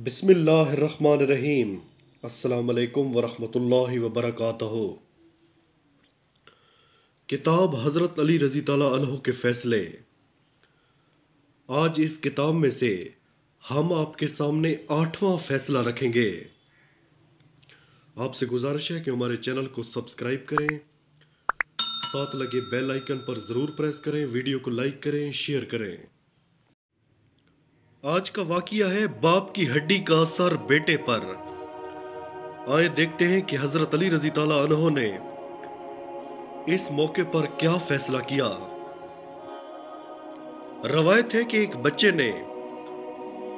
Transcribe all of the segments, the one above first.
بسم اللہ الرحمن الرحیم۔ السلام علیکم ورحمۃ اللہ وبرکاتہ۔ کتاب حضرت علی رضی تعالیٰ عنہ کے فیصلے۔ آج اس کتاب میں سے ہم آپ کے سامنے 8واں فیصلہ رکھیں گے۔ آپ سے گزارش ہے کہ ہمارے چینل کو سبسکرائب کریں، ساتھ لگے بیل آئیکن پر ضرور پریس کریں، ویڈیو کو لائک کریں، شیئر کریں۔ آج کا واقعہ ہے باپ کی ہڈی کا اثر بیٹے پر۔ آئے دیکھتے ہیں کہ حضرت علی رضی تعالیٰ عنہ نے اس موقع پر کیا فیصلہ کیا۔ روایت ہے کہ ایک بچے نے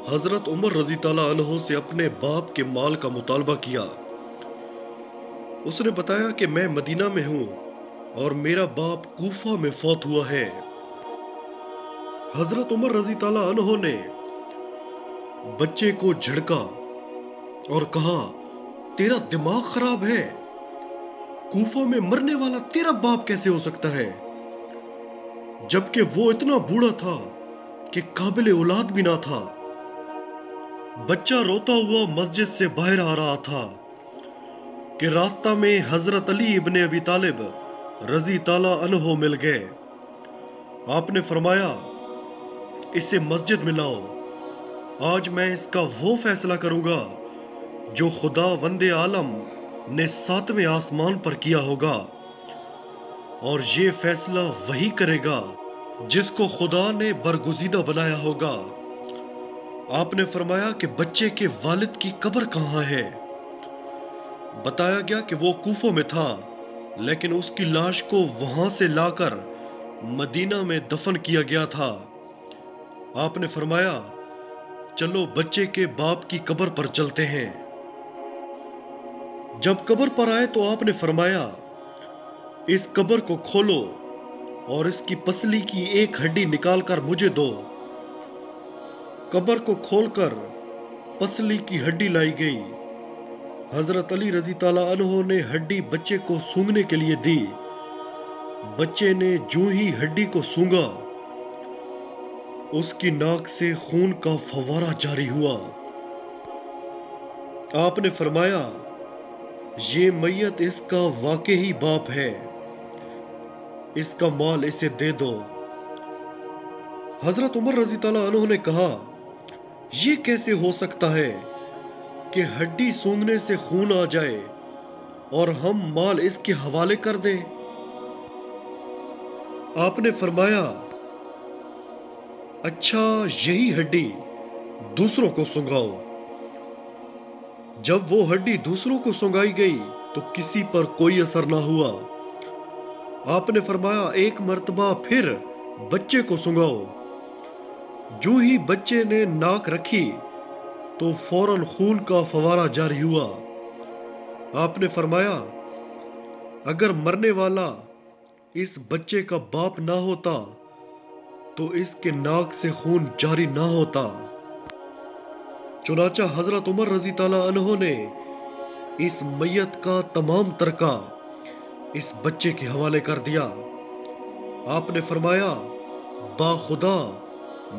حضرت عمر رضی تعالیٰ عنہ سے اپنے باپ کے مال کا مطالبہ کیا۔ اس نے بتایا کہ میں مدینہ میں ہوں اور میرا باپ کوفہ میں فوت ہوا ہے۔ حضرت عمر رضی تعالیٰ عنہ نے بچے کو جھڑکا اور کہا، تیرا دماغ خراب ہے؟ کوفہ میں مرنے والا تیرا باپ کیسے ہو سکتا ہے، جبکہ وہ اتنا بوڑھا تھا کہ قابل اولاد بھی نہ تھا۔ بچہ روتا ہوا مسجد سے باہر آ رہا تھا کہ راستہ میں حضرت علی ابن ابی طالب رضی تعالیٰ عنہ مل گئے۔ آپ نے فرمایا، اسے مسجد میں لاؤ، آج میں اس کا وہ فیصلہ کروں گا جو خدا وند عالم نے 7ویں آسمان پر کیا ہوگا، اور یہ فیصلہ وہی کرے گا جس کو خدا نے برگزیدہ بنایا ہوگا۔ آپ نے فرمایا کہ بچے کے والد کی قبر کہاں ہے؟ بتایا گیا کہ وہ کوفہ میں تھا، لیکن اس کی لاش کو وہاں سے لا کر مدینہ میں دفن کیا گیا تھا۔ آپ نے فرمایا، چلو بچے کے باپ کی قبر پر چلتے ہیں۔ جب قبر پر آئے تو آپ نے فرمایا، اس قبر کو کھولو اور اس کی پسلی کی ایک ہڈی نکال کر مجھے دو۔ قبر کو کھول کر پسلی کی ہڈی لائی گئی۔ حضرت علی رضی تعالیٰ عنہ نے ہڈی بچے کو سونگھنے کے لیے دی۔ بچے نے جو ہی ہڈی کو سونگھا، اس کی ناک سے خون کا فوارہ جاری ہوا۔ آپ نے فرمایا، یہ میت اس کا واقعی باپ ہے، اس کا مال اسے دے دو۔ حضرت عمر رضی تعالیٰ عنہ نے کہا، یہ کیسے ہو سکتا ہے کہ ہڈی سونگھنے سے خون آ جائے اور ہم مال اس کے حوالے کر دیں؟ آپ نے فرمایا، اچھا یہی ہڈی دوسروں کو سنگاؤ۔ جب وہ ہڈی دوسروں کو سنگائی گئی تو کسی پر کوئی اثر نہ ہوا۔ آپ نے فرمایا، ایک مرتبہ پھر بچے کو سنگاؤ۔ جو ہی بچے نے ناک رکھی تو فوراً خون کا فوارہ جاری ہوا۔ آپ نے فرمایا، اگر مرنے والا اس بچے کا باپ نہ ہوتا تو اس کے ناک سے خون جاری نہ ہوتا۔ چنانچہ حضرت عمر رضی تعالیٰ عنہ نے اس میت کا تمام ترکہ اس بچے کے حوالے کر دیا۔ آپ نے فرمایا، با خدا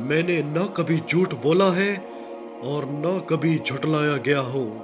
میں نے نہ کبھی جھوٹ بولا ہے اور نہ کبھی جھٹلایا گیا ہوں۔